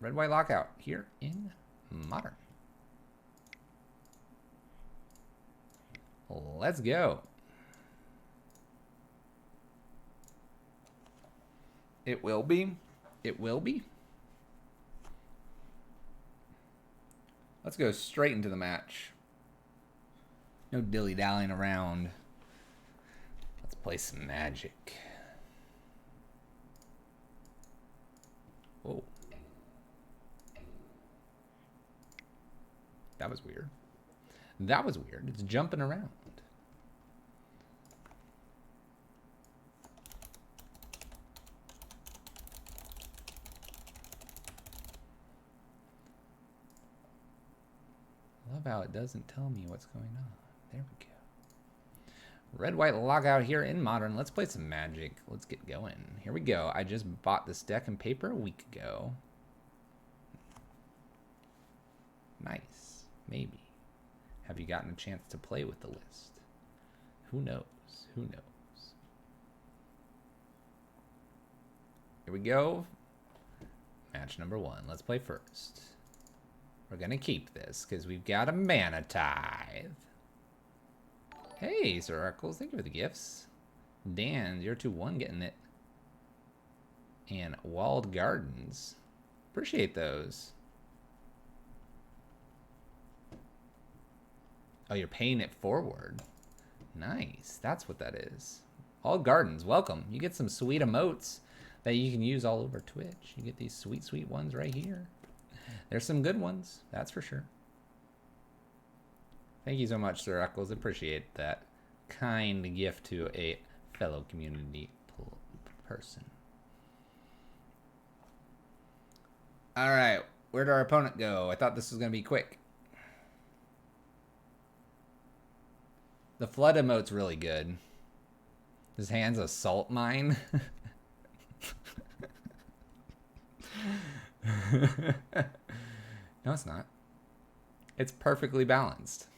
Red White Lockout here in Modern. Let's go. It will be. It will be. Let's go straight into the match. No dilly-dallying around. Let's play some Magic. Whoa. That was weird. That was weird. It's jumping around. I love how it doesn't tell me what's going on. There we go. Red White Lockout here in Modern. Let's play some Magic. Let's get going. Here we go. I just bought this deck and paper a week ago. Nice. Maybe. Have you gotten a chance to play with the list? Who knows? Who knows? Here we go. Match number 1. Let's play first. We're going to keep this because we've got a Mana Tithe. Hey, Sir Eccles, thank you for the gifts. Dan, you're 2-1 getting it. And Walled Gardens. Appreciate those. Oh, you're paying it forward. Nice. That's what that is. All Gardens, welcome. You get some sweet emotes that you can use all over Twitch. You get these sweet, sweet ones right here. There's some good ones, that's for sure. Thank you so much, Sir Eccles. Appreciate that kind gift to a fellow community person. All right, where did our opponent go? I thought this was going to be quick. The flood emote's really good. His hand's a salt mine. No, it's not. It's perfectly balanced.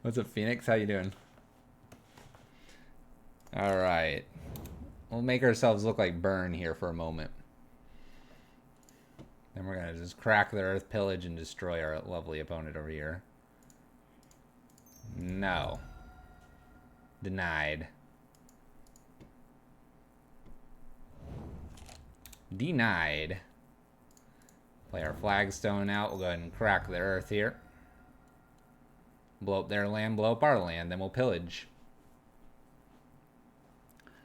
What's up, Phoenix? How you doing? All right. We'll make ourselves look like Burn here for a moment. Then we're going to just crack the Earth, pillage, and destroy our lovely opponent over here. No. Denied. Denied. Play our flagstone out. We'll go ahead and crack the Earth here. Blow up their land, blow up our land, then we'll pillage.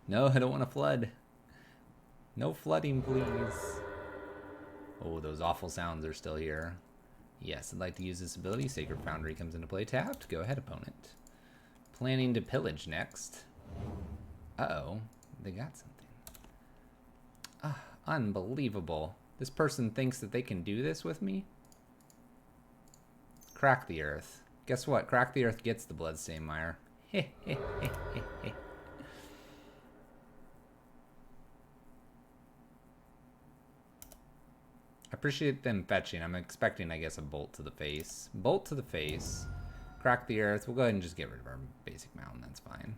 No, I don't want to flood. No flooding, please. Oh, those awful sounds are still here. Yes, I'd like to use this ability. Sacred Foundry comes into play. Tapped. Go ahead, opponent. Planning to pillage next. Uh-oh. They got something. Ah, unbelievable. This person thinks that they can do this with me? Crack the Earth. Guess what? Crack the Earth gets the Bloodstained Mire. I appreciate them fetching. I'm expecting, I guess, a bolt to the face. Bolt to the face. Crack the Earth. We'll go ahead and just get rid of our basic mountain. That's fine.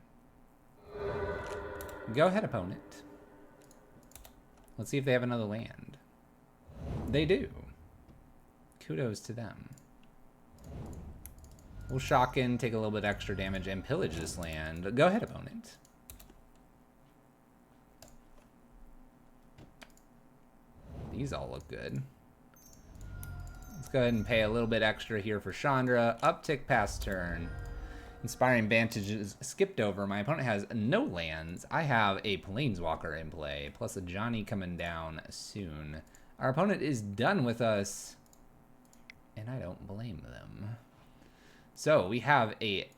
Go ahead, opponent. Let's see if they have another land. They do. Kudos to them. We'll shock in, take a little bit extra damage, and pillage this land. Go ahead, opponent. These all look good. Let's go ahead and pay a little bit extra here for Chandra. Uptick past turn. Inspiring Vantage is skipped over. My opponent has no lands. I have a Planeswalker in play, plus a Johnny coming down soon. Our opponent is done with us, and I don't blame them. So we have a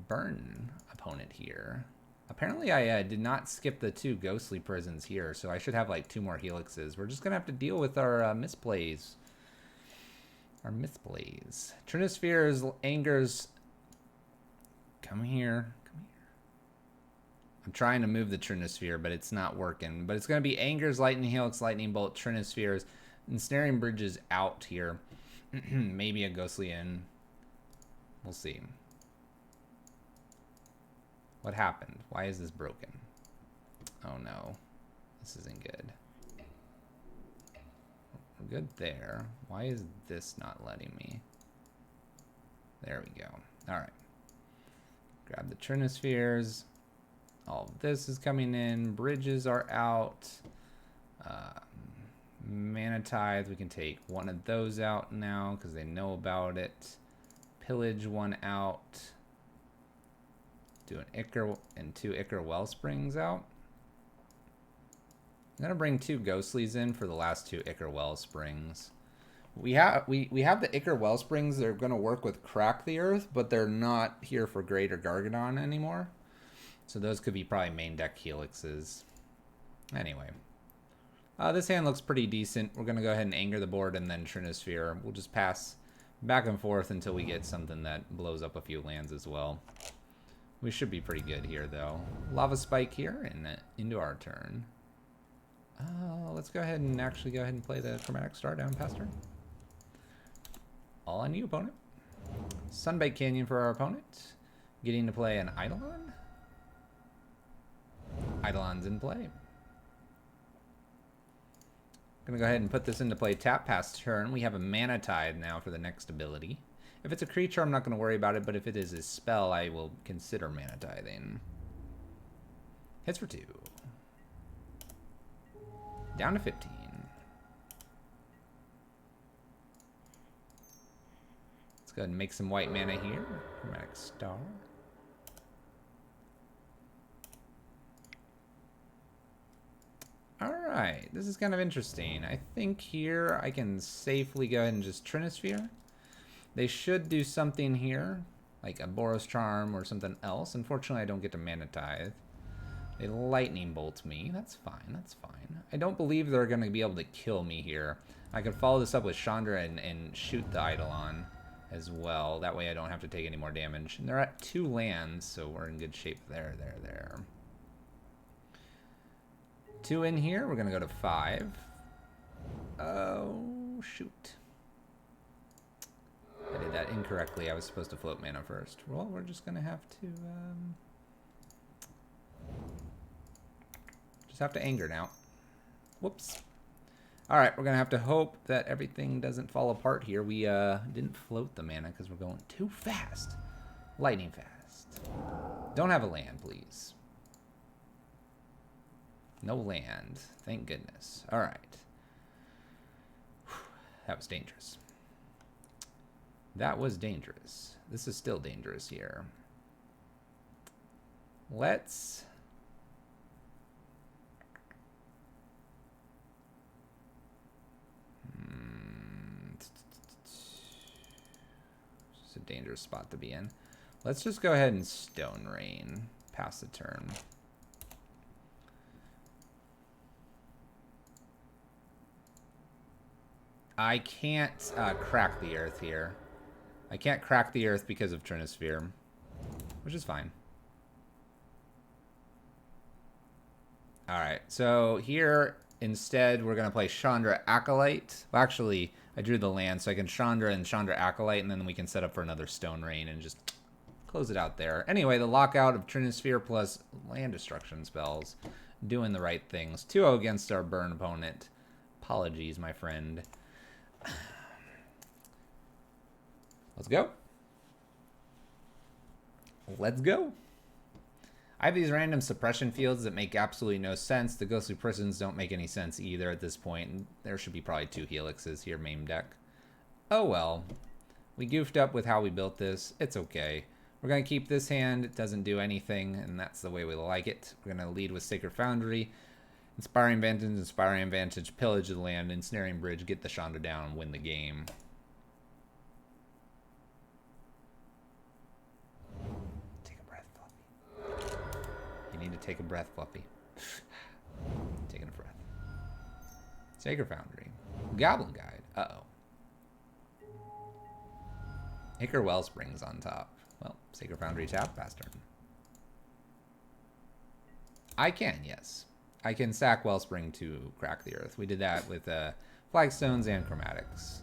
Burn opponent here. Apparently I did not skip the 2 Ghostly Prisons here, so I should have like 2 more Helixes. We're just going to have to deal with our misplays. Our misplays. Trinisphere's Angers. Come here. Come here. I'm trying to move the Trinisphere, but it's not working. But it's going to be Angers, Lightning Helix, Lightning Bolt, Trinispheres, Ensnaring Bridges out here. Maybe a Ghostly in. We'll see. What happened? Why is this broken? Oh no. This isn't good. good there. Why is this not letting me? There we go. All right. Grab the Trinispheres. All of this is coming in. Bridges are out. Mana Tithe, we can take one of those out now because they know about it. Pillage one out. Do an Ichor and 2 Ichor Wellsprings out. I'm gonna bring 2 Ghostlies in for the last 2 Ichor Wellsprings. We have the Ichor Wellsprings. They're gonna work with Crack the Earth, but they're not here for Greater Gargadon anymore. So those could be probably main deck Helixes. Anyway, this hand looks pretty decent. We're gonna go ahead and anger the board and then Trinisphere. We'll just pass back and forth until we get something that blows up a few lands as well. We should be pretty good here though. Lava Spike here and into our turn. Let's go ahead and actually go ahead and play the Chromatic Star down past turn. All on you, opponent. Sunbite Canyon for our opponent. Getting to play an Eidolon. Eidolon's in play. Gonna go ahead and put this into play tap past turn. We have a Mana Tithe now for the next ability. If it's a creature, I'm not gonna worry about it, but if it is a spell, I will consider Mana Tithing. Hits for 2. Down to 15. Let's go ahead and make some white mana here. Chromatic Star. Alright, this is kind of interesting. I think here I can safely go ahead and just Trinisphere. They should do something here, like a Boros Charm or something else. Unfortunately, I don't get to Mana Tithe. They lightning bolt me. That's fine. That's fine. I don't believe they're going to be able to kill me here. I could follow this up with Chandra and shoot the Eidolon as well. That way I don't have to take any more damage. And they're at 2 lands, so we're in good shape there. 2 in here. We're going to go to 5. Oh, shoot. I did that incorrectly. I was supposed to float mana first. Well, we're just going to have to... just have to anger now. Whoops. Alright, we're going to have to hope that everything doesn't fall apart here. We didn't float the mana because we're going too fast. Lightning fast. Don't have a land, please. No land. Thank goodness. Alright. That was dangerous. That was dangerous. This is still dangerous here. Let's... It's a dangerous spot to be in. Let's just go ahead and Stone Rain. Pass the turn. I can't crack the earth here. I can't crack the earth because of Trinisphere, which is fine. Alright, so here instead we're going to play Chandra Acolyte. Well, actually, I drew the land, so I can Chandra and Chandra Acolyte, and then we can set up for another Stone Rain and just close it out there. Anyway, the Lockout of Trinisphere plus land destruction spells. Doing the right things. 2-0 against our burn opponent. Apologies, my friend. Let's go. Let's go. I have these random suppression fields that make absolutely no sense. The Ghostly Prisons don't make any sense either at this point. There should be probably 2 Helixes here, main deck. Oh well. We goofed up with how we built this. It's okay. We're going to keep this hand. It doesn't do anything, and that's the way we like it. We're going to lead with Sacred Foundry. Inspiring Vantage, Pillage of the Land, Ensnaring Bridge, get the Chandra down, and win the game. Take a breath, Fluffy. You need to take a breath, Fluffy. Taking a breath. Sacred Foundry. Goblin Guide. Uh-oh. Ichor Wellsprings on top. Well, Sacred Foundry tap, pass turn. I can, yes. I can sack Wellspring to crack the earth. We did that with Flagstones and Chromatics.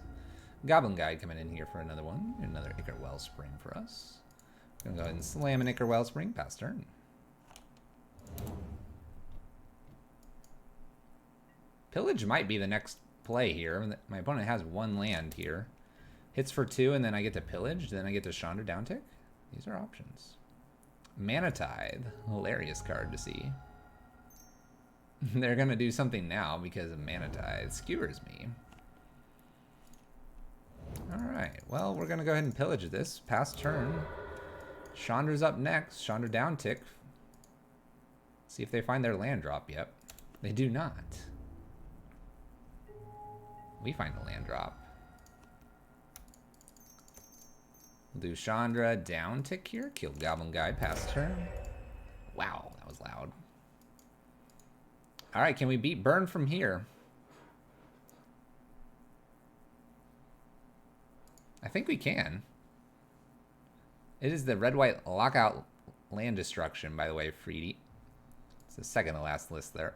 Goblin Guide coming in here for another one. Another Ichor Wellspring for us. Gonna go ahead and slam an Ichor Wellspring, pass turn. Pillage might be the next play here. My opponent has 1 land here. Hits for 2, and then I get to pillage. Then I get to Chandra downtick. These are options. Mana Tithe. Hilarious card to see. They're going to do something now because of Mana Tithe. Skewers me. Alright, well, we're going to go ahead and pillage this. Pass turn. Chandra's up next. Chandra downtick. See if they find their land drop. Yep. They do not. We find a land drop. We'll do Chandra downtick here. Kill Goblin Guy. Pass turn. Wow, that was loud. Alright, can we beat Burn from here? I think we can. It is the red-white Lockout land destruction, by the way, Freedy. It's the second to last list there.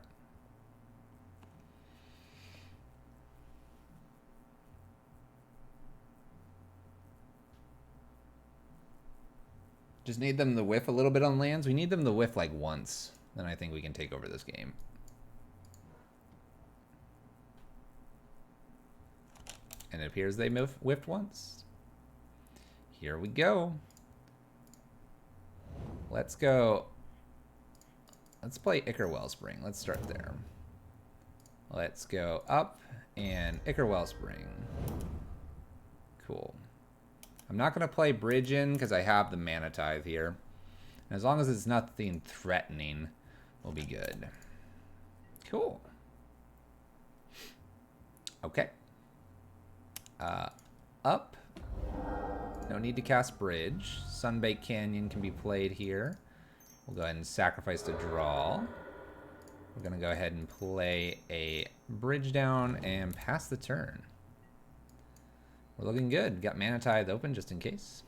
Just need them to whiff a little bit on lands. We need them to whiff like once. Then I think we can take over this game. And it appears they whiffed once. Here we go. Let's go. Let's play Ichor Wellspring. Let's start there. Let's go up and Ichor Wellspring. Cool. I'm not going to play Bridge in because I have the Mana Tithe here. And as long as it's nothing threatening, we'll be good. Cool. Okay. Up. No need to cast Bridge. Sunbaked Canyon can be played here. We'll go ahead and sacrifice the draw. We're going to go ahead and play a Bridge down and pass the turn. We're looking good. Got Mana Tithe open just in case.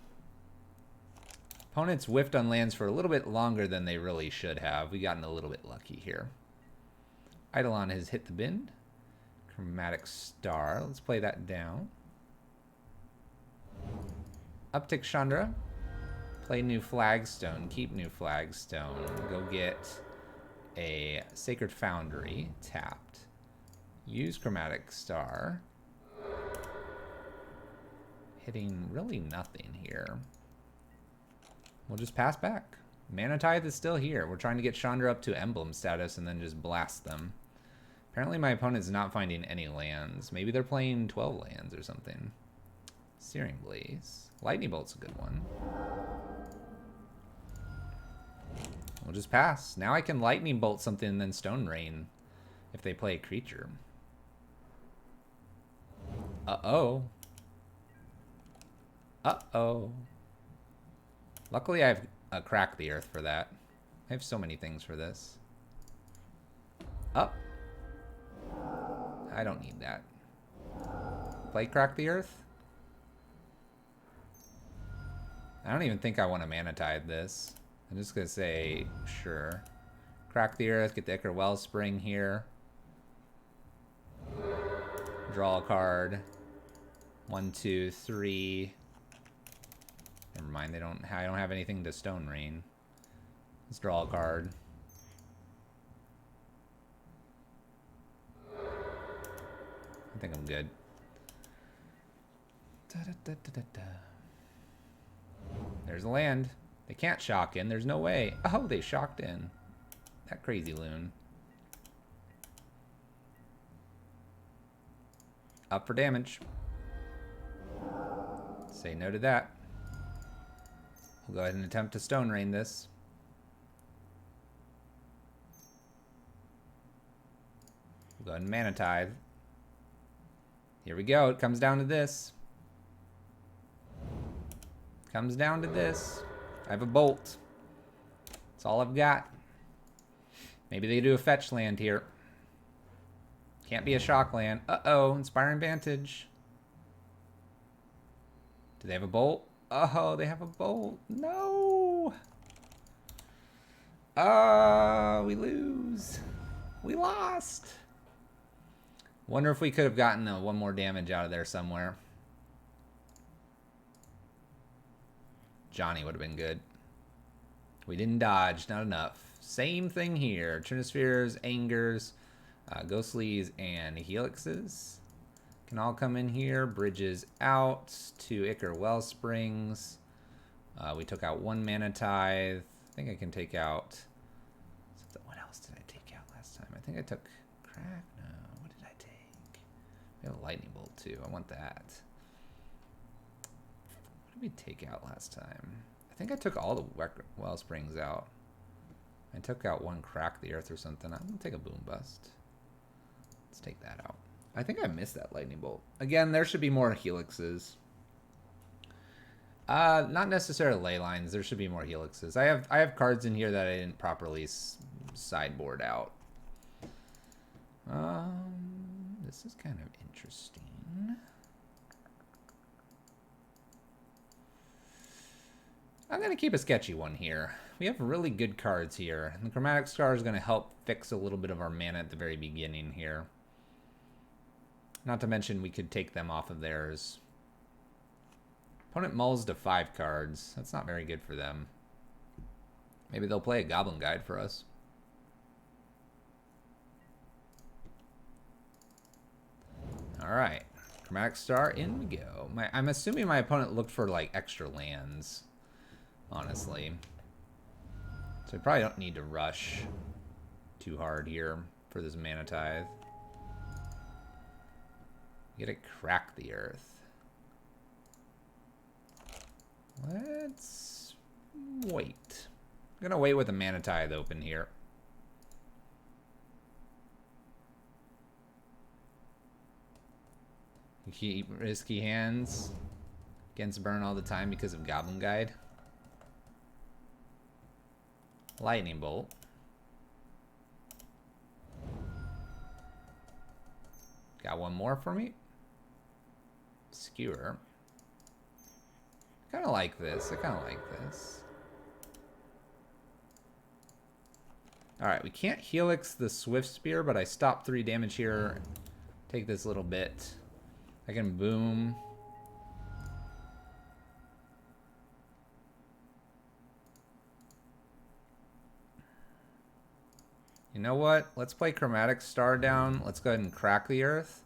Opponents whiffed on lands for a little bit longer than they really should have. We gotten a little bit lucky here. Eidolon has hit the bin. Chromatic Star. Let's play that down. Uptick Chandra. Play new Flagstone. Keep new Flagstone. Go get a Sacred Foundry. Tapped. Use Chromatic Star. Hitting really nothing here. We'll just pass back. Mana Tithe is still here. We're trying to get Chandra up to emblem status and then just blast them. Apparently my opponent's not finding any lands. Maybe they're playing 12 lands or something. Searing Blaze. Lightning Bolt's a good one. We'll just pass. Now I can Lightning Bolt something and then Stone Rain if they play a creature. Uh-oh. Uh-oh. Luckily I have a Crack the Earth for that. I have so many things for this. Up. I don't need that. Play Crack the Earth? I don't even think I want to Mana Tithe this. I'm just going to say, sure. Crack the Earth, get the Ichor Wellspring here. Draw a card. 1, 2, 3. Never mind, I don't have anything to Stone Rain. Let's draw a card. I think I'm good. Da, da, da, da, da, da. There's a land. They can't shock in. There's no way. Oh, they shocked in. That crazy loon. Up for damage. Say no to that. We'll go ahead and attempt to Stone Rain this. We'll go ahead and Mana Tithe. Here we go. It comes down to this. Comes down to this. I have a Bolt. That's all I've got. Maybe they do a fetch land here. Can't be a shock land. Uh-oh. Inspiring Vantage. Do they have a Bolt? Oh, they have a Bolt. No. We lose. We lost. Wonder if we could have gotten one more damage out of there somewhere. Johnny would have been good. We didn't dodge. Not enough. Same thing here. Trinospheres, Angers, Ghostlies, and Helixes. Can all come in here. Bridges out to Ichor Wellsprings. We took out 1 Mana Tithe. I think I can take out... What else did I take out last time? I think I took Crack. No, what did I take? We have a Lightning Bolt too. I want that. What did we take out last time? I think I took all the Wellsprings out. I took out 1 Crack the Earth or something. I'm going to take a Boom Bust. Let's take that out. I think I missed that Lightning Bolt. Again, there should be more Helixes. Not necessarily ley lines. There should be more Helixes. I have cards in here that I didn't properly sideboard out. This is kind of interesting. I'm going to keep a sketchy one here. We have really good cards here. And the Chromatic Star is going to help fix a little bit of our mana at the very beginning here. Not to mention we could take them off of theirs. Opponent mulls to 5 cards. That's not very good for them. Maybe they'll play a Goblin Guide for us. Alright. Chromatic Star, in we go. I'm assuming my opponent looked for like extra lands. Honestly. So we probably don't need to rush too hard here for this Mana Tithe. Get to Crack the Earth. Let's wait. I'm gonna wait with the Mana Tithe open here. Keep risky hands against burn all the time because of Goblin Guide. Lightning Bolt. Got one more for me. Skewer. I kind of like this. Alright, we can't Helix the Swift Spear, but I stop 3 damage here. Take this little bit. I can boom. You know what? Let's play Chromatic Star down. Let's go ahead and Crack the Earth.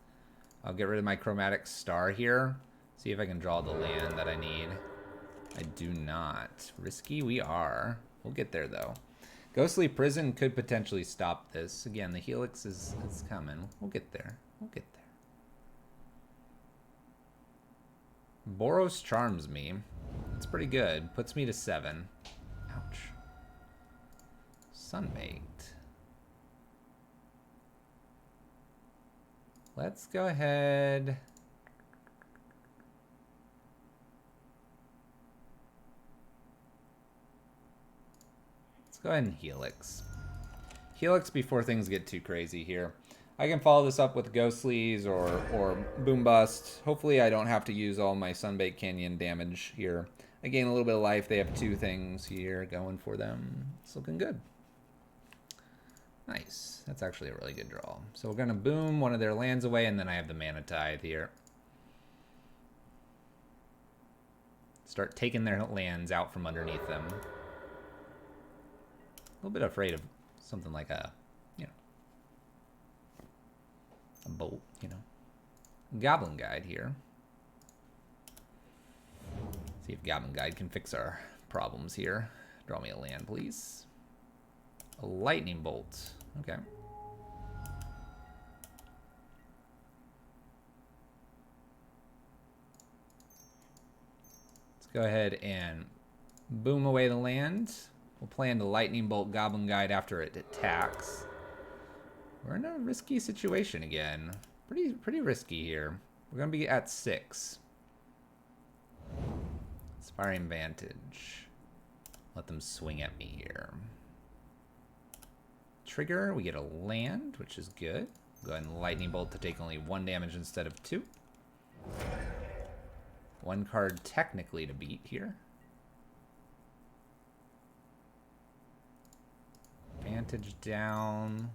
I'll get rid of my Chromatic Star here. See if I can draw the land that I need. I do not. Risky we are. We'll get there though. Ghostly Prison could potentially stop this. Again, the Helix is coming. We'll get there. We'll get there. Boros charms me. It's pretty good. Puts me to 7. Ouch. Sunbaked. Let's go ahead. Let's go ahead and Helix. Helix before things get too crazy here. I can follow this up with Ghostlies or Boom Bust. Hopefully I don't have to use all my Sunbaked Canyon damage here. I gain a little bit of life. They have 2 things here going for them. It's looking good. Nice. That's actually a really good draw. So we're going to boom one of their lands away, and then I have the Mana Tithe here. Start taking their lands out from underneath them. A little bit afraid of something like a, you know, a bolt, you know. Goblin Guide here. See if Goblin Guide can fix our problems here. Draw me a land, please. A Lightning Bolt. Okay. Let's go ahead and boom away the land. We'll plan to Lightning Bolt Goblin Guide after it attacks. We're in a risky situation again. Pretty risky here. We're gonna be at 6. Inspiring Vantage. Let them swing at me here. Trigger, we get a land, which is good. Go ahead and Lightning Bolt to take only 1 damage instead of 2. 1 card technically to beat here. Vantage down.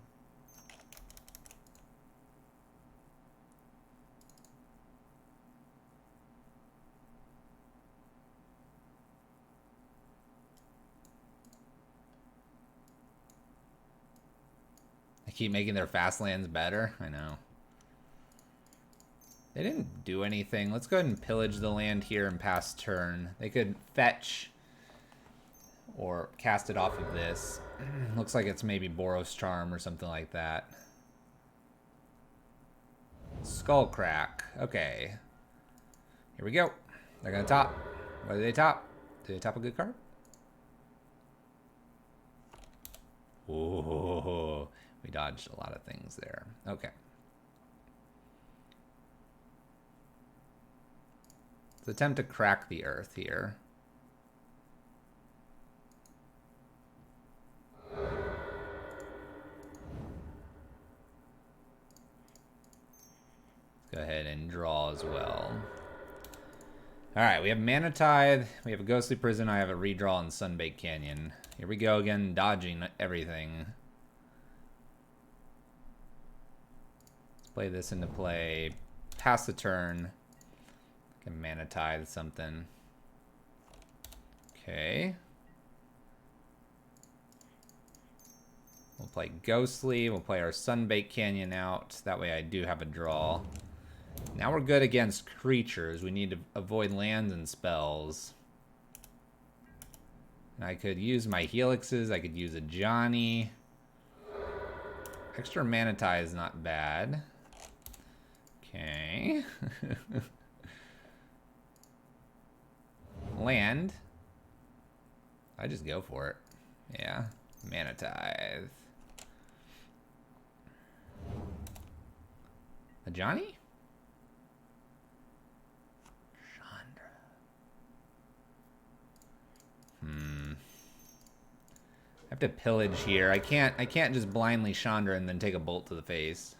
I keep making their fast lands better. I know. They didn't do anything. Let's go ahead and pillage the land here and pass turn. They could fetch or cast it off of this. Looks like it's maybe Boros Charm or something like that. Skullcrack. Okay. Here we go. They're going to top. What do they top? Do they top a good card? Ooh. We dodged a lot of things there. Okay. Let's attempt to crack the earth here. Go ahead and draw as well. Alright, we have Mana Tithe, we have a Ghostly Prison, I have a redraw in Sunbaked Canyon. Here we go again, dodging everything. Let's play this into play. Pass the turn. Can Mana Tithe something. Okay. We'll play Ghostly, we'll play our Sunbaked Canyon out. That way I do have a draw. Now we're good against creatures. We need to avoid lands and spells. And I could use my Helixes. I could use a Johnny. Extra Mana Tithe is not bad. Okay. Land. I just go for it. Yeah. Mana Tithe. A Johnny? I have to pillage here. I can't just blindly Chandra and then take a bolt to the face.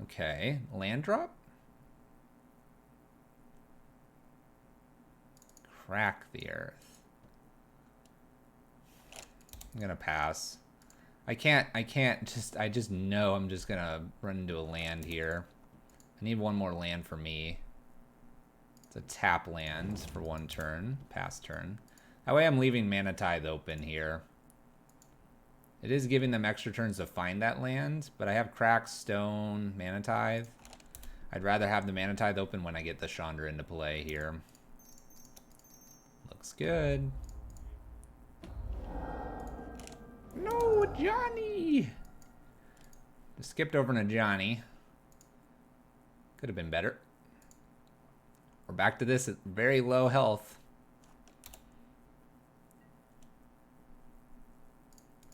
Okay, land drop? Crack the earth. I'm gonna pass. I just know I'm just gonna run into a land here. I need one more land for me. It's a tap land for one turn, pass turn. That way I'm leaving Mana Tithe open here. It is giving them extra turns to find that land, but I have Crack, Stone, Mana Tithe. I'd rather have the Mana Tithe open when I get the Chandra into play here. Looks good. No, Johnny! Just skipped over to Johnny. Could have been better. We're back to this at very low health.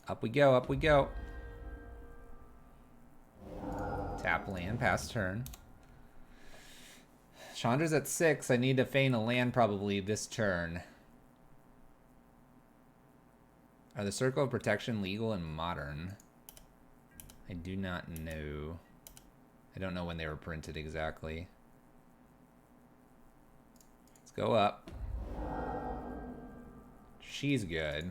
Up we go, up we go. Tap land, pass turn. Chandra's at 6. I need to feign a land probably this turn. Are the Circle of Protection legal in Modern? I do not know. I don't know when they were printed exactly. Let's go up. She's good.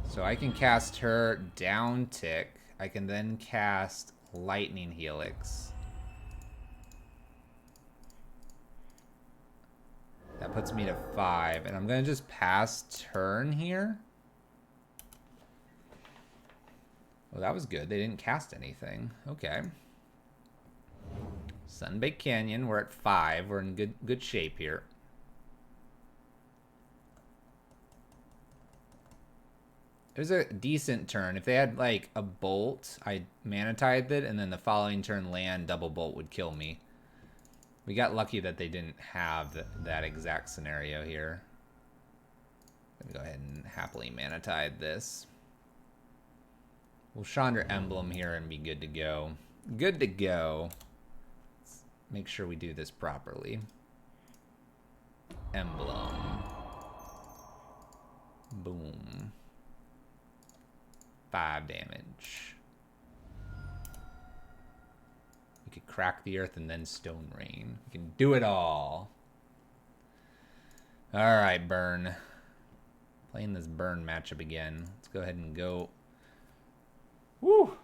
So I can cast her down tick. I can then cast Lightning Helix. That puts me to 5. And I'm going to just pass turn here. Well, that was good. They didn't cast anything. Okay. Sunbaked Canyon. We're at 5. We're in good shape here. It was a decent turn. If they had like a bolt, I Mana Tithed it, and then the following turn land double bolt would kill me. We got lucky that they didn't have that exact scenario here. I'm gonna go ahead and happily Mana Tithe this. We'll Chandra Emblem here and be good to go. Good to go. Let's make sure we do this properly. Emblem. Boom. 5 damage. We could crack the earth and then Stone Rain. We can do it all. Alright, Burn. Playing this Burn matchup again. Let's go ahead and go. Woo!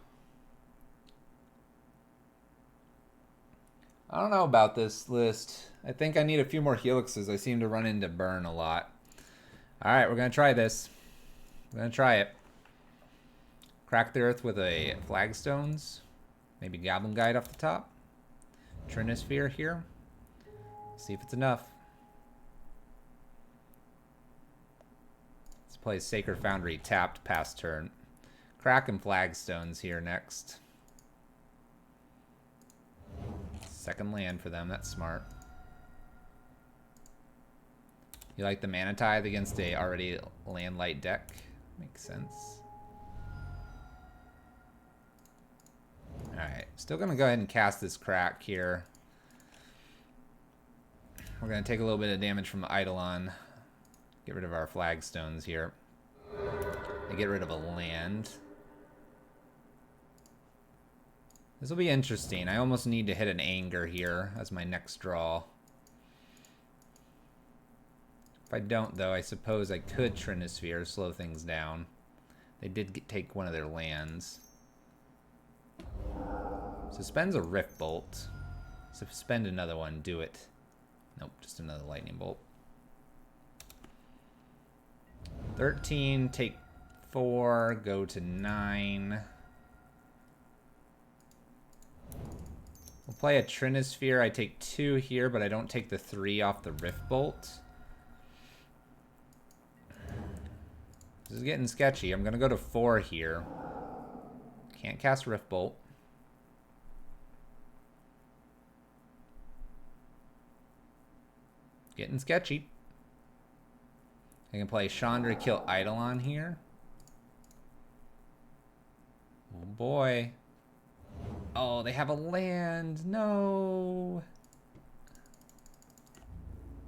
I don't know about this list. I think I need a few more Helixes. I seem to run into Burn a lot. Alright, we're going to try this. We're going to try it. Crack the earth with a flagstones. Maybe Goblin Guide off the top. Trinisphere here. See if it's enough. Let's play Sacred Foundry tapped past turn. Crack and flagstones here next. Second land for them, that's smart. You like the Mana Tithe against a already land light deck? Makes sense. Alright, still gonna go ahead and cast this crack here. We're gonna take a little bit of damage from the Eidolon. Get rid of our flagstones here. And get rid of a land. This will be interesting. I almost need to hit an Anger here as my next draw. If I don't, though, I suppose I could Trinisphere, slow things down. They did take one of their lands. Suspends a Rift Bolt. Suspend another one, do it. Nope, just another Lightning Bolt. 13, take 4, go to 9. We'll play a Trinisphere. I take 2 here, but I don't take the 3 off the Rift Bolt. This is getting sketchy. I'm going to go to 4 here. Can't cast Rift Bolt. Getting sketchy. I can play Chandra, kill Eidolon here. Oh boy. Oh, they have a land. No.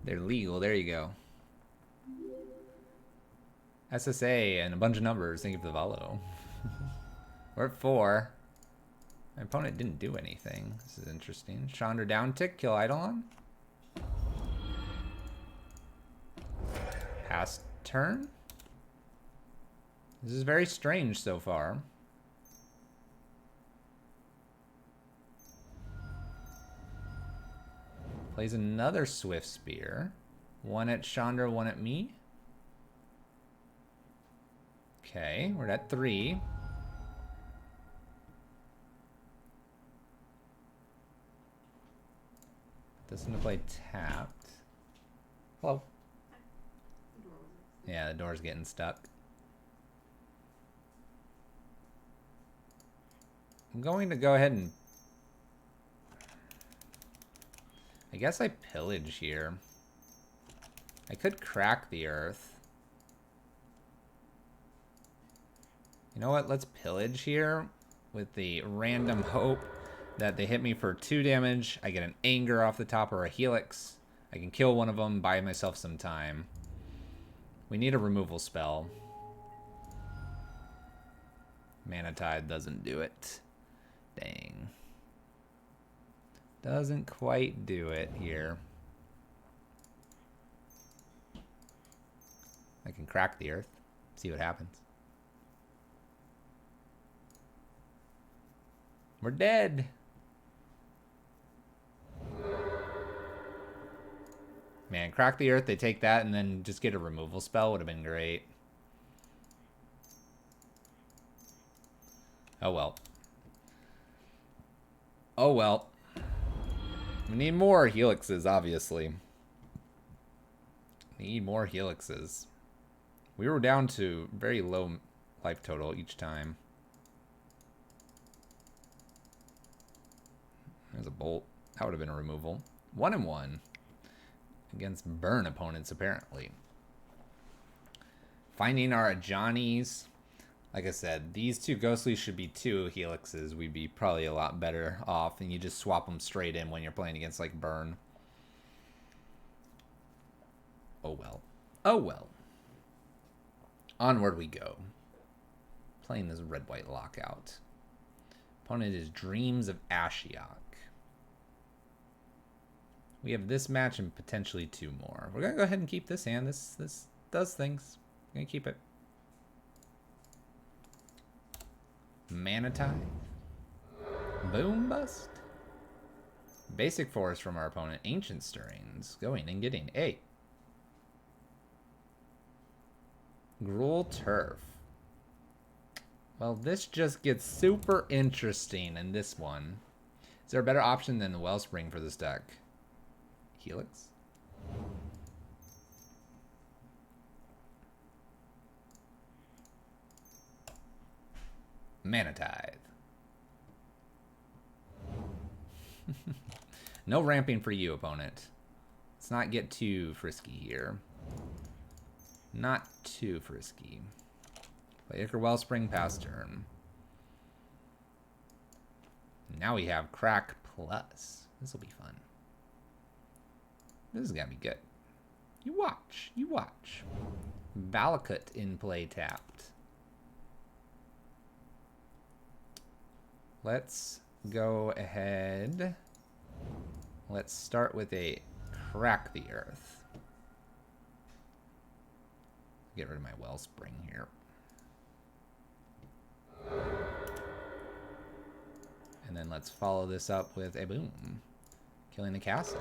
They're legal. There you go. SSA and a bunch of numbers. Thank you for the follow. We're at 4. My opponent didn't do anything. This is interesting. Chandra down tick, kill Eidolon. Pass turn. This is very strange so far. Plays another Swift Spear. One at Chandra, one at me. Okay, we're at 3. This one to play tapped. Hello. Yeah, the door's getting stuck. I'm going to go ahead and... I guess I pillage here. I could crack the earth. You know what? Let's pillage here with the random hope that they hit me for 2 damage. I get an Anger off the top or a Helix. I can kill one of them, buy myself some time. We need a removal spell. Mana Tithe doesn't do it. Dang. Doesn't quite do it here. I can crack the earth. See what happens. We're dead. Man, crack the earth, they take that, and then just get a removal spell would have been great. Oh well. Oh well. We need more helixes, obviously. Need more helixes. We were down to very low life total each time. There's a bolt. That would have been a removal. 1 and 1. Against burn opponents, apparently. Finding our Johnnies. Like I said, these 2 Ghostlies should be 2 Helixes. We'd be probably a lot better off. And you just swap them straight in when you're playing against, like, burn. Oh, well. Oh, well. Onward we go. Playing this red-white lockout. Opponent is Dreams of Ashiok. We have this match and potentially 2 more. We're going to go ahead and keep this hand. This does things. We're going to keep it. Mana Tithe. Boom Bust. Basic Force from our opponent. Ancient Stirrings. Going and getting 8. Gruul Turf. Well, this just gets super interesting in this one. Is there a better option than the Wellspring for this deck? Helix? Mana Tithe. No ramping for you, opponent. Let's not get too frisky here. Not too frisky. Play Ichor Wellspring, pass turn. Now we have Crack Plus. This will be fun. This is gonna be good. You watch. You watch. Valakut in play tapped. Let's go ahead. Let's start with a Crack the Earth. Get rid of my Wellspring here. And then let's follow this up with a boom. Killing the castle.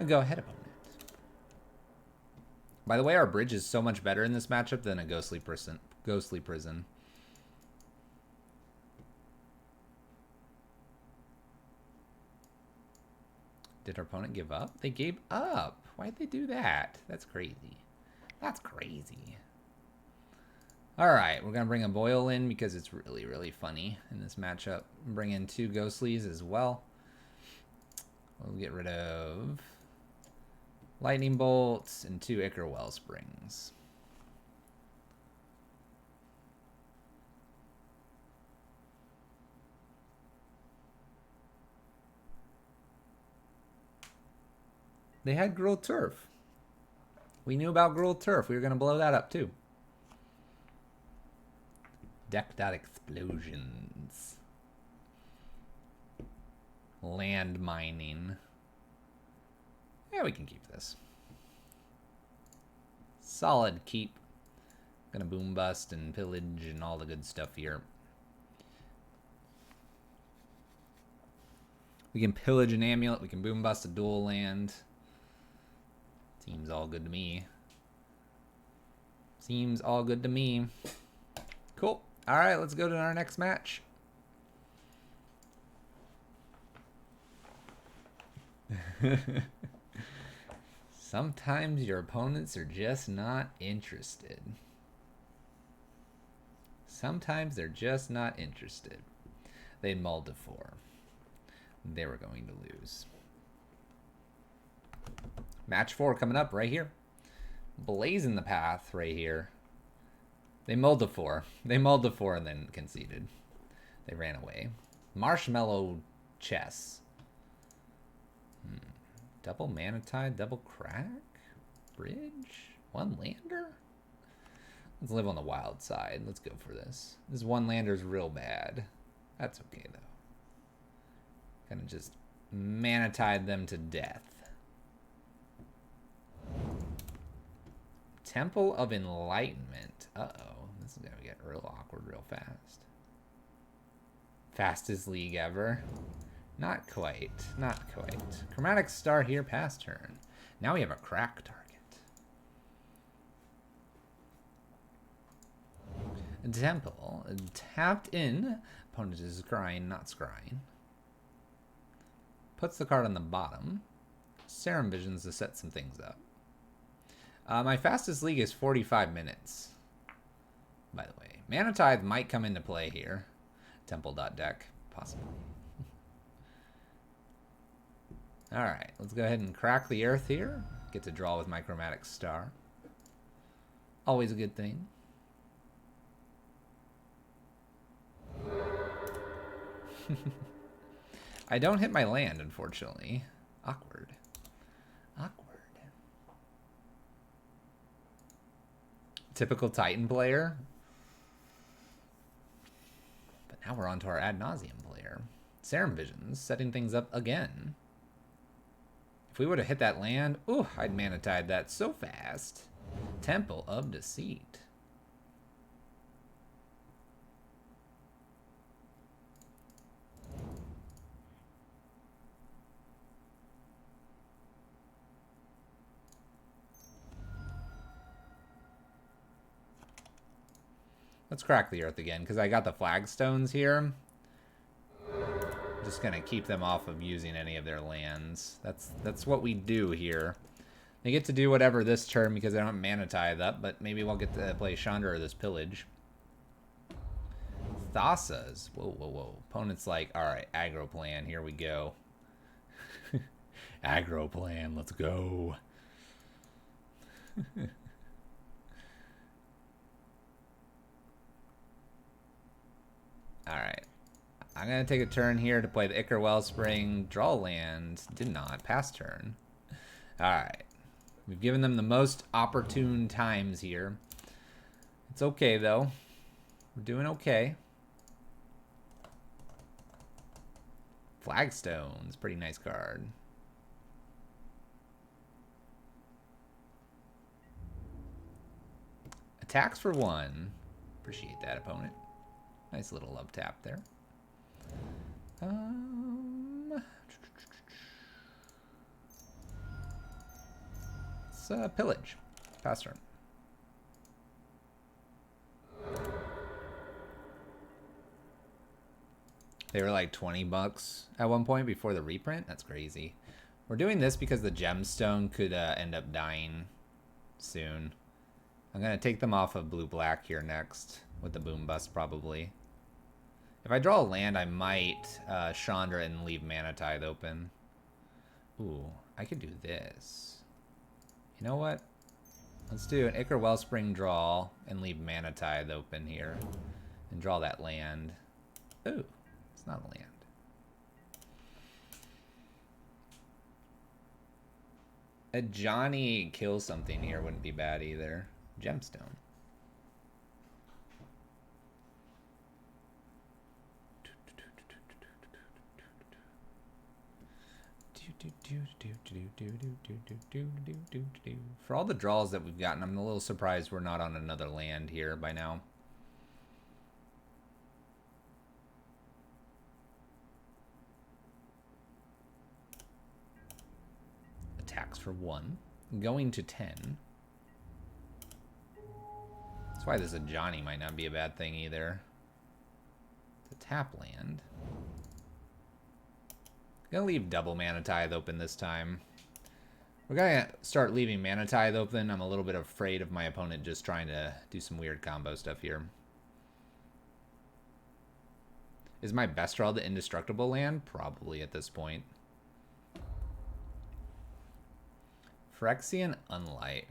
Go ahead, opponent. By the way, our bridge is so much better in this matchup than a Ghostly Prison. Did our opponent give up? They gave up. Why'd they do that? That's crazy. That's crazy. Alright, we're going to bring a Boil in because it's really, really funny in this matchup. Bring in 2 Ghostlies as well. We'll get rid of Lightning Bolts and 2 Ichor Wellsprings. They had Gruul Turf. We knew about Gruul Turf. We were going to blow that up too. Deck.explosions. Land mining. Yeah, we can keep this. Solid keep. Gonna boom bust and pillage and all the good stuff here. We can pillage an amulet. We can boom bust a dual land. Seems all good to me. Seems all good to me. Cool. All right, let's go to our next match. Sometimes your opponents are just not interested. Sometimes they're just not interested. They mulled to 4. They were going to lose. Match 4 coming up right here. Blazing the path right here. They mulled to 4. They mulled to 4 and then conceded. They ran away. Marshmallow chess. Double Mana Tithe, double Crack? Bridge? 1 lander? Let's live on the wild side. Let's go for this. This 1 lander's real bad. That's okay, though. Gonna just Mana Tithe them to death. Temple of Enlightenment. Uh-oh. This is gonna get real awkward real fast. Fastest league ever. Not quite. Not quite. Chromatic Star here, pass turn. Now we have a Crack target. Temple. Tapped in. Opponent is scrying, not scrying. Puts the card on the bottom. Serum Visions to set some things up. My fastest league is 45 minutes. By the way. Mana Tithe might come into play here. Temple.deck. Possible. Alright, let's go ahead and crack the earth here. Get to draw with my Chromatic Star. Always a good thing. I don't hit my land, unfortunately. Awkward. Awkward. Typical Titan player. But now we're on to our Ad Nauseam player. Serum Visions, setting things up again. If we would have hit that land, ooh, I'd Mana Tithe that so fast. Temple of Deceit. Let's crack the earth again, because I got the flagstones here. Just gonna keep them off of using any of their lands. That's what we do here. They get to do whatever this turn because they don't have Mana Tithe up, but maybe we'll get to play Chandra or this Pillage. Thassa's. Whoa, whoa, whoa. Opponent's like, alright, aggro plan, here we go. Aggro plan, let's go. Alright. I'm going to take a turn here to play the Ichor Wellspring. Draw land. Did not. Pass turn. Alright. We've given them the most opportune times here. It's okay, though. We're doing okay. Flagstones. Pretty nice card. Attacks for 1. Appreciate that, opponent. Nice little love tap there. Let's pillage. Pass turn. They were like 20 bucks at one point before the reprint. That's crazy. We're doing this because the gemstone could end up dying soon. I'm going to take them off of blue-black here next with the boom bust probably. If I draw a land, I might Chandra and leave Mana Tithe open. Ooh, I could do this. You know what? Let's do an Ichor Wellspring draw and leave Mana Tithe open here. And draw that land. Ooh, it's not a land. A Johnny kill something here wouldn't be bad either. Gemstone. For all the draws that we've gotten, I'm a little surprised we're not on another land here by now. Attacks for 1. Going to 10. That's why this Ajani might not be a bad thing either. It's a tap land. Gonna leave double Mana Tithe open this time. We're gonna start leaving Mana Tithe open. I'm a little bit afraid of my opponent just trying to do some weird combo stuff here. Is my best draw the Indestructible land? Probably at this point. Phyrexian Unlife.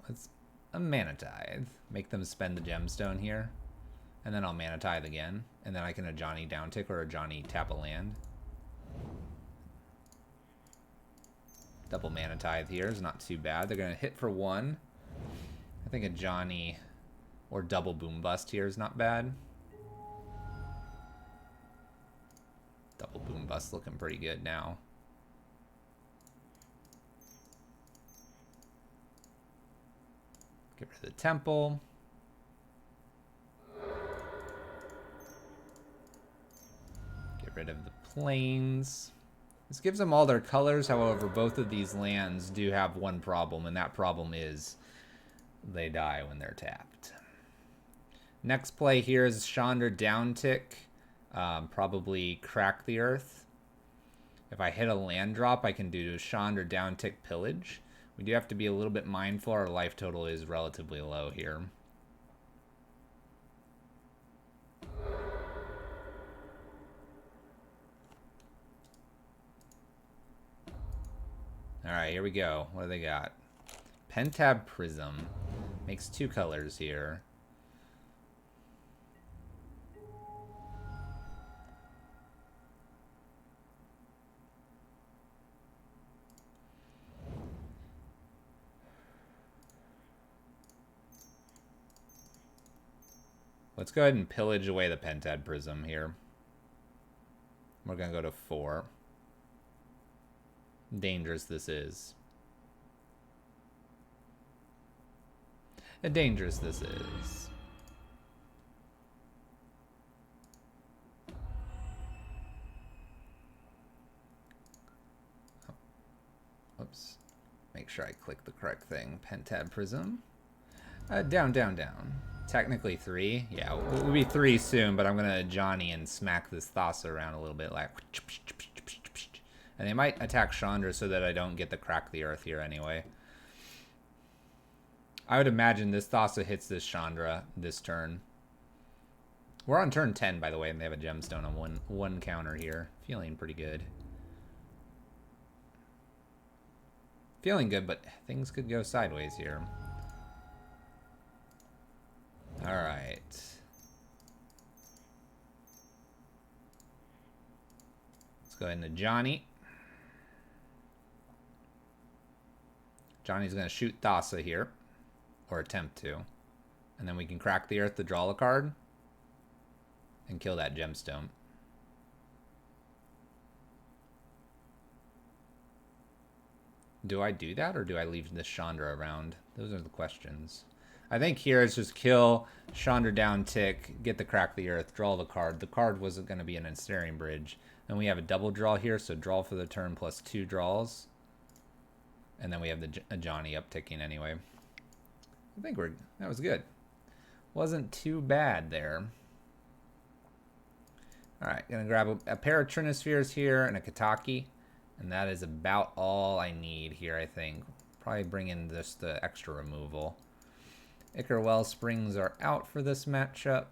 Let's a Mana Tithe. Make them spend the gemstone here. And then I'll Mana Tithe again. And then I can Ajani downtick or Ajani tap a land. Double Mana Tithe here is not too bad. They're going to hit for 1. I think Ajani or double Boom Bust here is not bad. Double Boom Bust looking pretty good now. Get rid of the temple. Get rid of the plains. This gives them all their colors. However, both of these lands do have one problem, and that problem is they die when they're tapped. Next play here is Chandra downtick. Probably crack the earth. If I hit a land drop, I can do Chandra downtick pillage. We do have to be a little bit mindful. Our life total is relatively low here. Alright, here we go. What do they got? Pentab Prism. Makes 2 colors here. Let's go ahead and pillage away the Pentad Prism here. We're going to go to 4. Dangerous this is. Dangerous this is. Oops. Make sure I click the correct thing. Pentad Prism. Down, down, down. Technically 3. Yeah, we'll be 3 soon, but I'm gonna Johnny and smack this Thassa around a little bit, like. And they might attack Chandra so that I don't get the crack the earth here anyway. I would imagine this Thassa hits this Chandra this turn. We're on turn 10, by the way, and they have a gemstone on one counter here. Feeling pretty good. Feeling good, but things could go sideways here. Alright. Let's go ahead into Johnny. Johnny's going to shoot Thassa here. Or attempt to. And then we can crack the earth to draw a card. And kill that gemstone. Do I do that, or do I leave this Chandra around? Those are the questions. I think here it's just kill, Chandra down tick, get the crack the earth, draw the card. The card wasn't going to be an ensnaring bridge. Then we have a double draw here, so draw for the turn plus 2 draws. And then we have the Johnny upticking anyway. I think that was good. Wasn't too bad there. Alright, gonna grab a pair of Trinospheres here and a Kataki. And that is about all I need here, I think. Probably bring in the extra removal. Ichor Wellsprings are out for this matchup.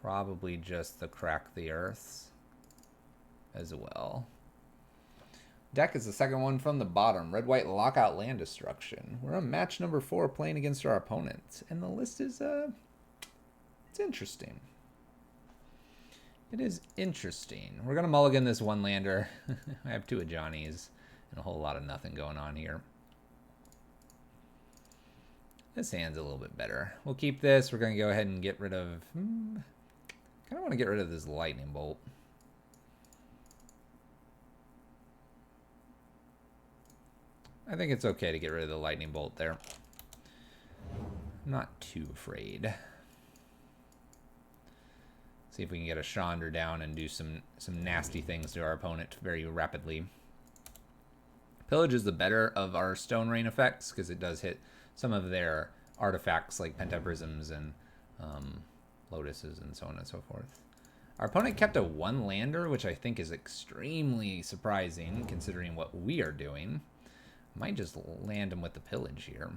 Probably just the Crack the Earths as well. Deck is the second one from the bottom. Red-White Lockout Land Destruction. We're on match number 4 playing against our opponent. And the list is, it's interesting. It is interesting. We're going to mulligan this one lander. I have 2 of Johnny's and a whole lot of nothing going on here. This hand's a little bit better. We'll keep this. We're going to go ahead and get rid of... kind of want to get rid of this lightning bolt. I think it's okay to get rid of the lightning bolt there. I'm not too afraid. See if we can get a Chandra down and do some nasty things to our opponent very rapidly. Pillage is the better of our Stone Rain effects because it does hit some of their artifacts like Pentaprisms and Lotuses and so on and so forth. Our opponent kept a 1 lander, which I think is extremely surprising considering what we are doing. Might just land him with the pillage here.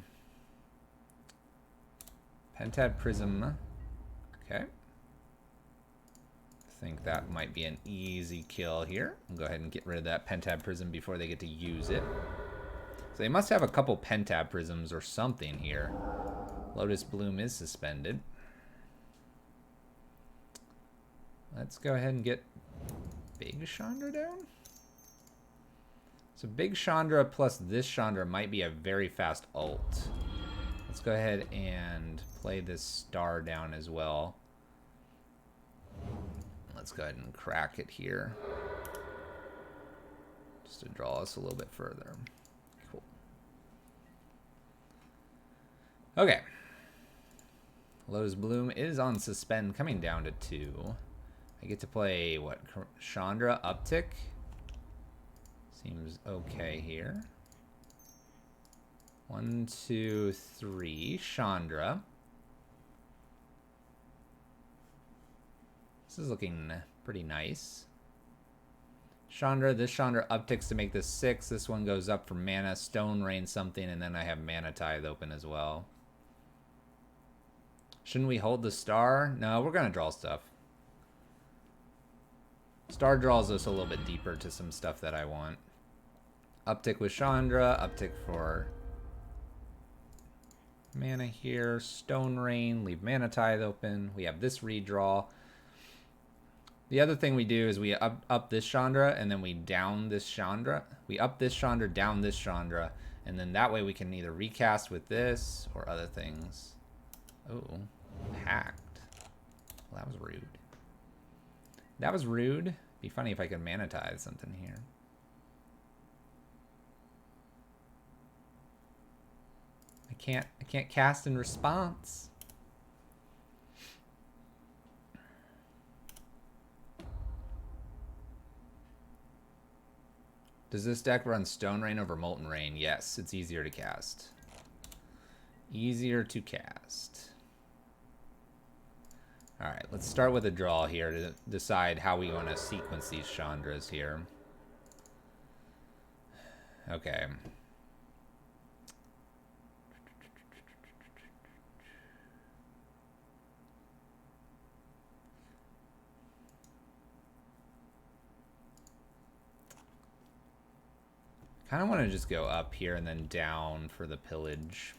Pentaprism. Okay. I think that might be an easy kill here. We'll go ahead and get rid of that Pentaprism before they get to use it. So they must have a couple Pentaprisms or something here. Lotus Bloom is suspended. Let's go ahead and get Big Chandra down. So Big Chandra plus this Chandra might be a very fast ult. Let's go ahead and play this star down as well. Let's go ahead and crack it here. Just to draw us a little bit further. Cool. Okay. Lotus Bloom is on suspend, coming down to 2. I get to play, what, Chandra uptick? Seems okay here. 1, 2, 3. Chandra. This is looking pretty nice. Chandra, this Chandra upticks to make this 6. This one goes up for mana, Stone Rain something, and then I have Mana Tithe open as well. Shouldn't we hold the star? No, we're going to draw stuff. Star draws us a little bit deeper to some stuff that I want. Uptick with Chandra, uptick for mana here, Stone Rain, leave Mana Tithe open. We have this redraw. The other thing we do is we up this Chandra and then we down this Chandra. We up this Chandra, down this Chandra, and then that way we can either recast with this or other things. Oh, hacked. Well, that was rude. That was rude. Be funny if I could Mana Tithe something here. I can't cast in response. Does this deck run Stone Rain over Molten Rain? Yes, it's easier to cast. Easier to cast. Alright, let's start with a draw here to decide how we want to sequence these Chandras here. Okay. Kind of want to just go up here and then down for the pillage.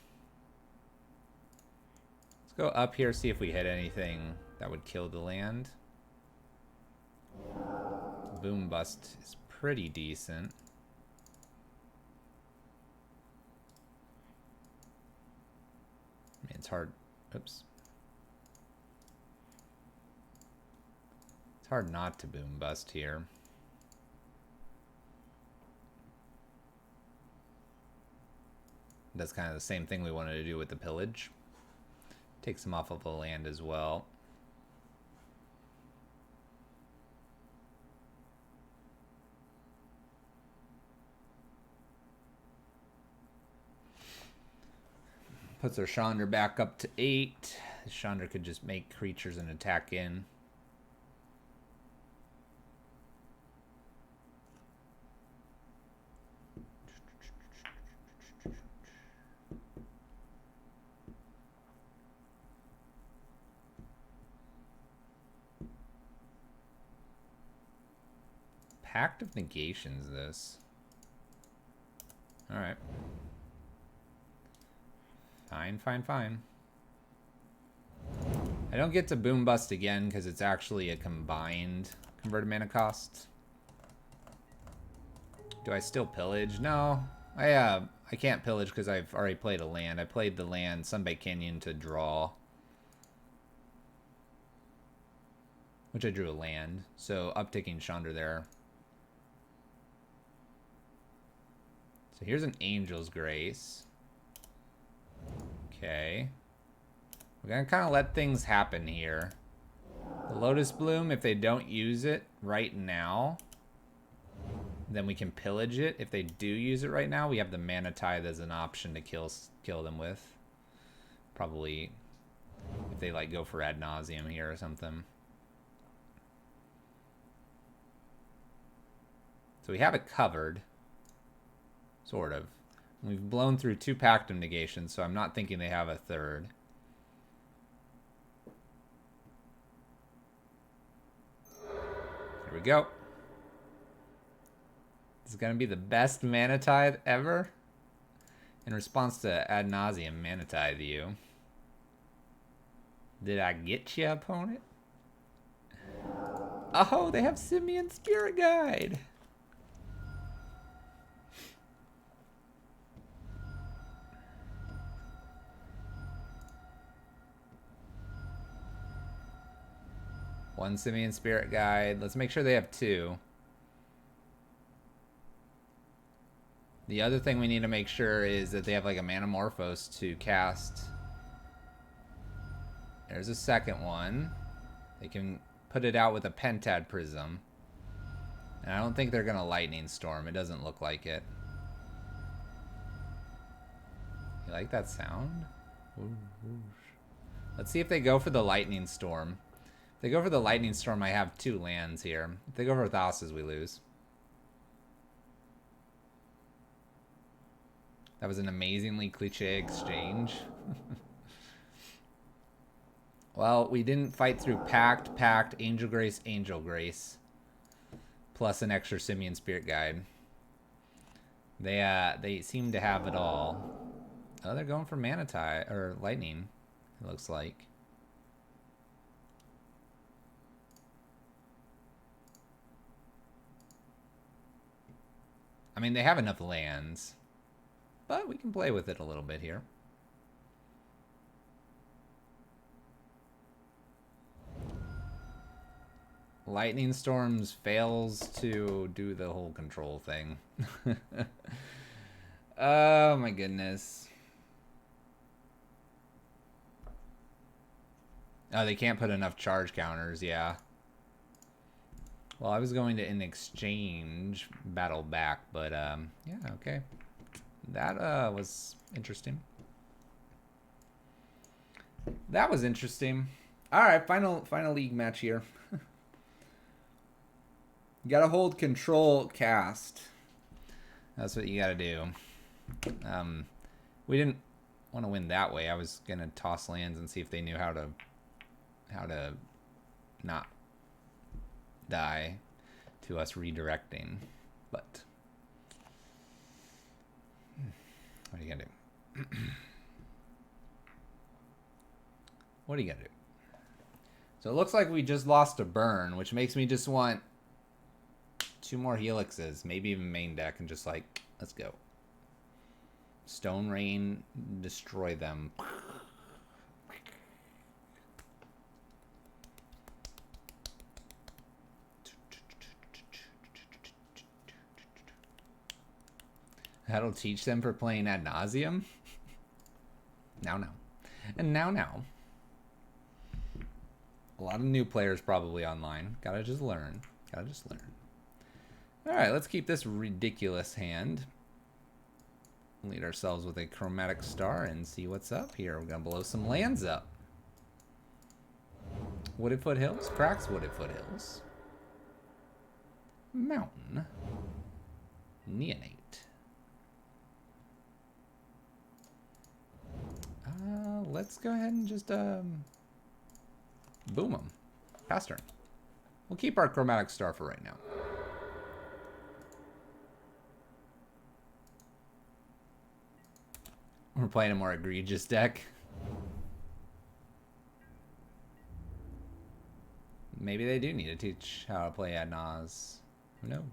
Let's go up here, see if we hit anything that would kill the land. Boom Bust is pretty decent. I mean, it's hard. Oops. It's hard not to Boom Bust here. That's kind of the same thing we wanted to do with the pillage. Takes them off of the land as well. Puts our Chandra back up to 8. Chandra could just make creatures and attack in. Pact of Negations, this. Alright. Fine, fine, fine. I don't get to Boom Bust again because it's actually a combined converted mana cost. Do I still pillage? No. I can't pillage because I've already played a land. I played the land Sunbaked Canyon to draw. Which I drew a land. So upticking Chandra there. So here's an Angel's Grace. Okay. We're going to kind of let things happen here. The Lotus Bloom, if they don't use it right now, then we can pillage it. If they do use it right now, we have the Mana Tithe as an option to kill them with. Probably if they like go for Ad Nauseam here or something. So we have it covered. Sort of. We've blown through 2 Pact of Negations, so I'm not thinking they have a third. Here we go. This is going to be the best Mana Tithe ever. In response to Ad Nauseam Mana Tithe you. Did I get you, opponent? Oh, they have Simian Spirit Guide. One Simian Spirit Guide. Let's make sure they have 2. The other thing we need to make sure is that they have like a Manamorphose to cast. There's a second one. They can put it out with a Pentad Prism. And I don't think they're going to Lightning Storm. It doesn't look like it. You like that sound? Let's see if they go for the Lightning Storm. If they go for the Lightning Storm, I have 2 lands here. If they go for Thassa's, we lose. That was an amazingly cliche exchange. Well, we didn't fight through Pact, Angel Grace, plus an extra Simian Spirit Guide. They seem to have it all. Oh, they're going for Mana Tithe, or Lightning, it looks like. I mean, they have enough lands, but we can play with it a little bit here. Lightning Storms fails to do the whole control thing. Oh my goodness. Oh, they can't put enough charge counters, yeah. Well, I was going to, in exchange, battle back, but, yeah, okay. That, was interesting. That was interesting. All right, final league match here. You gotta hold control cast. That's what you gotta do. We didn't want to win that way. I was gonna toss lands and see if they knew how to not die to us redirecting. But what are you gonna do? What are you gonna do? So it looks like we just lost a burn, which makes me just want 2 more helixes, maybe even main deck, and just like, let's go. Stone Rain, destroy them. That'll teach them for playing ad nauseum. Now. And now. A lot of new players probably online. Gotta just learn. Alright, let's keep this ridiculous hand. Lead ourselves with a chromatic star and see what's up here. We're gonna blow some lands up. Wooded Foothills, Cracks Wooded Foothills. Mountain. Neonate. Let's go ahead and just boom them. Pass turn. We'll keep our chromatic star for right now. We're playing a more egregious deck. Maybe they do need to teach how to play ad nos. Who knows?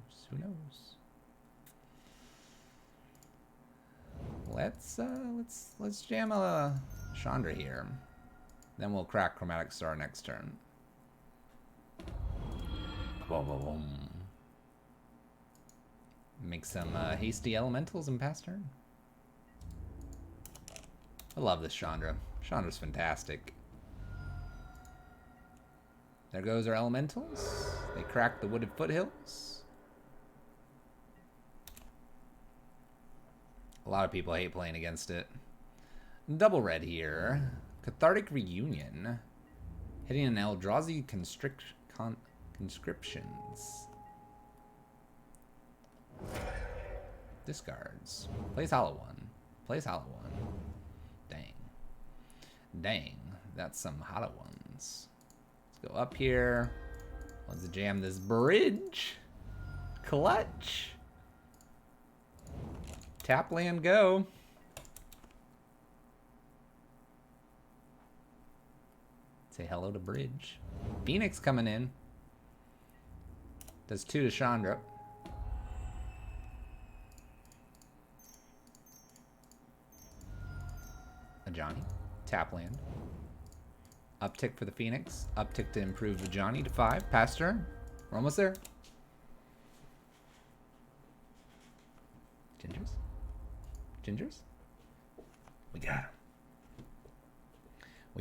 Let's jam a Chandra here. Then we'll crack chromatic star next turn. Boom. Make some hasty elementals and pass turn. I love this Chandra. Chandra's fantastic. There goes our elementals. They cracked the Wooded Foothills. A lot of people hate playing against it. Double red here. Cathartic Reunion. Hitting an Eldrazi conscriptions. Discards. Plays Hollow One. Dang. That's some hollow ones. Let's go up here. Let's jam this bridge. Clutch. Tap land, go. Say hello to bridge. Phoenix coming in. Does 2 to Chandra. A Johnny. Tap land. Uptick for the Phoenix. Uptick to improve the Johnny to 5. Pass turn. We're almost there. Gingers? We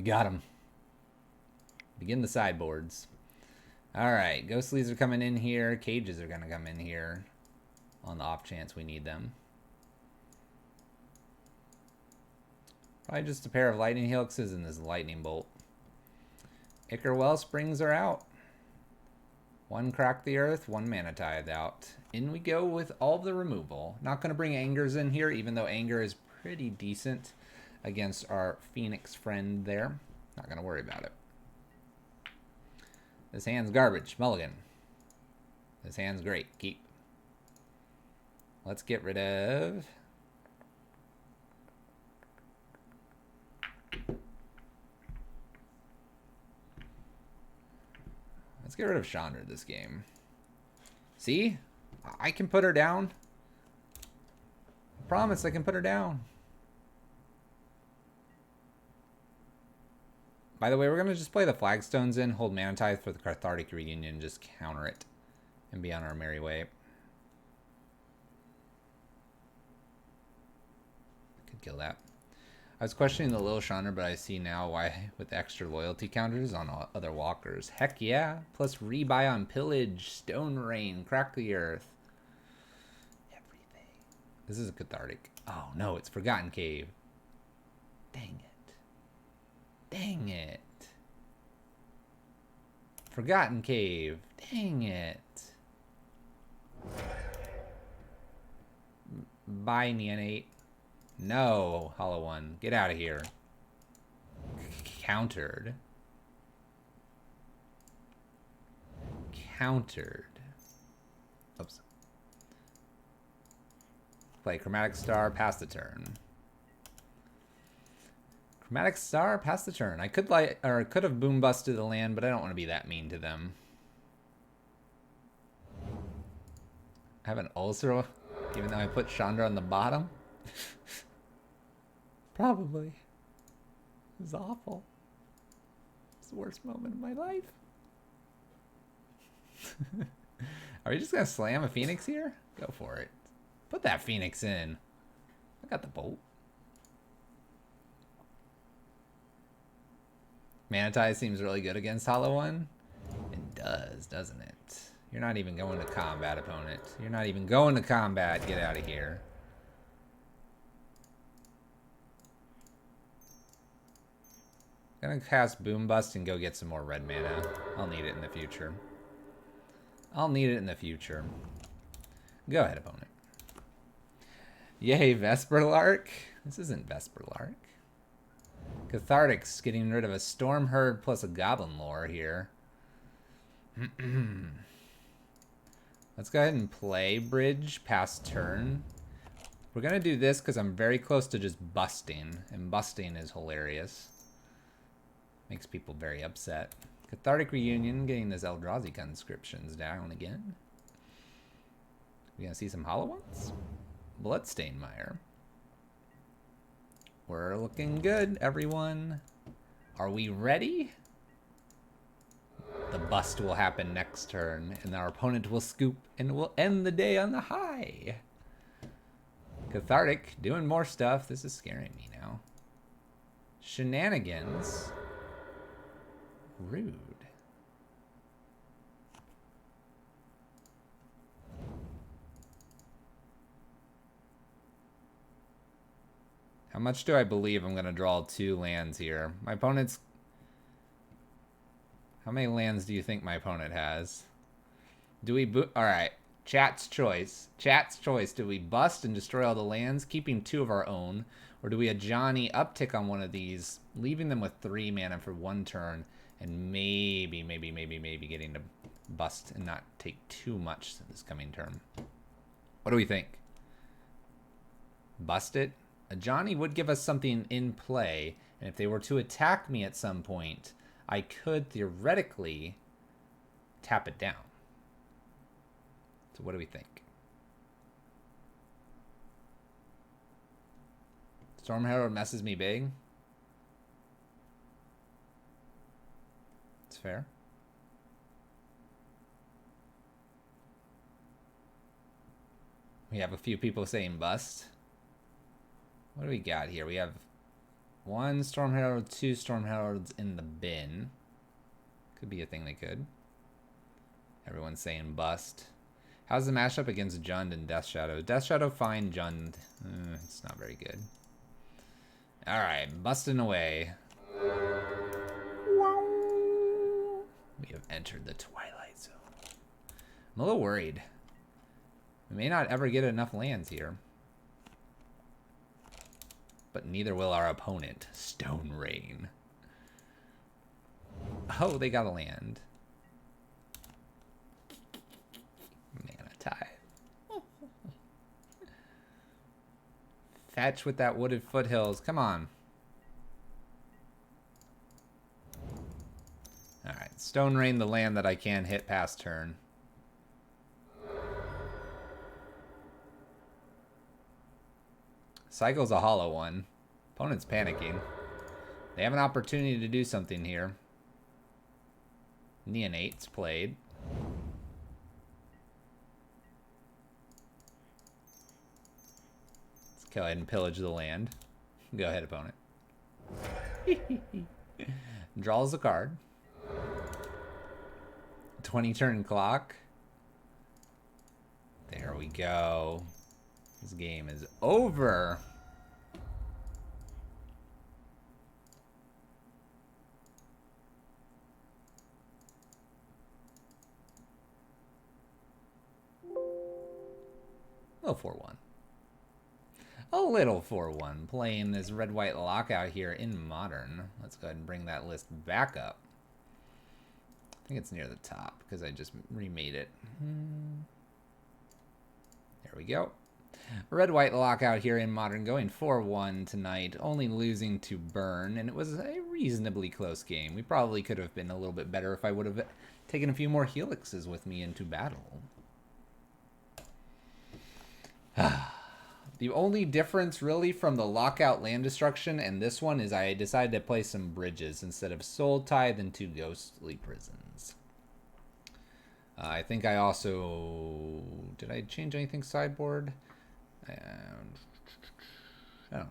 got him. Begin the sideboards. Alright, Ghostlies are coming in here. Cages are going to come in here on the off chance we need them. Probably just a pair of lightning helixes and this lightning bolt. Ichor Wellsprings are out. 1 Crack the Earth, 1 Mana Tithe out. In we go with all the removal. Not going to bring Angers in here, even though Anger is pretty decent against our Phoenix friend there. Not going to worry about it. This hand's garbage. Mulligan. This hand's great. Keep. Let's get rid of... Let's get rid of Chandra this game. See? I can put her down. I promise I can put her down. By the way, we're going to just play the Flagstones in, hold Mana Tithe for the Cathartic Reunion, just counter it, and be on our merry way. Could kill that. I was questioning the Little Chandra, but I see now why with extra loyalty counters on all other walkers. Heck yeah. Plus rebuy on pillage, stone rain, crack the earth. Everything. This is a cathartic. Oh no, it's Forgotten Cave. Dang it. Dang it. Forgotten Cave. Dang it. Bye, Neonate. No, Hollow One. Get out of here. Countered. Countered. Oops. Play Chromatic Star, pass the turn. Chromatic Star, pass the turn. I could have boom busted the land, but I don't want to be that mean to them. I have an ulcer, even though I put Chandra on the bottom. Probably. It was awful. It's the worst moment of my life. Are we just gonna slam a Phoenix here? Go for it. Put that Phoenix in. I got the bolt. Manatee seems really good against Hollow One. It does, doesn't it? You're not even going to combat, opponent. You're not even going to combat. Get out of here. Gonna cast Boom Bust and go get some more red mana. I'll need it in the future. I'll need it in the future. Go ahead, opponent. Yay, Vesperlark. This isn't Vesperlark. Cathartic's getting rid of a Storm Herd plus a Goblin Lore here. Let's go ahead and play Bridge past turn. We're going to do this because I'm very close to just busting. And busting is hilarious. Makes people very upset. Cathartic Reunion, getting this Eldrazi conscriptions down again. We gonna see some hollow ones? Bloodstained Mire. We're looking good, everyone. Are we ready? The bust will happen next turn, and our opponent will scoop, and we'll end the day on the high. Cathartic, doing more stuff. This is scaring me now. Shenanigans. Rude. How much do I believe I'm going to draw 2 lands here? My opponent's... How many lands do you think my opponent has? Do we... Alright. Chat's choice. Chat's choice. Do we bust and destroy all the lands, keeping 2 of our own? Or do we a Johnny uptick on one of these, leaving them with 3 mana for 1 turn, and maybe getting to bust and not take too much this coming turn? What do we think? Bust it? A Johnny would give us something in play, and if they were to attack me at some point, I could theoretically tap it down. So what do we think? Storm Herald messes me big. It's fair. We have a few people saying bust. What do we got here? We have 1 Storm Herald, 2 Storm Heralds in the bin. Could be a thing they could. Everyone's saying bust. How's the mashup against Jund and Death Shadow? Death Shadow fine, Jund. It's not very good. Alright, busting away. We have entered the Twilight Zone. I'm a little worried. We may not ever get enough lands here. But neither will our opponent, Stone Rain. Oh, they got a land. Mana Tide. Fetch with that Wooded Foothills. Come on. Alright, Stone Rain, the land that I can hit past turn. Cycle's a hollow one. Opponent's panicking. They have an opportunity to do something here. Neonate's played. Let's go ahead and pillage the land. Go ahead, opponent. Draws a card. 20 turn clock. There we go. This game is over. Oh, 4-1. A little 4-1. Playing this red-white lockout here in Modern. Let's go ahead and bring that list back up. I think it's near the top because I just remade it. There we go. Red-white lockout here in Modern, going 4-1 tonight, only losing to Burn, and it was a reasonably close game. We probably could have been a little bit better if I would have taken a few more helixes with me into battle. The only difference really from the Lockout land destruction and this one is I decided to play some bridges instead of Soul Tithe and 2 Ghostly Prisons. I think I also... Did I change anything sideboard? I don't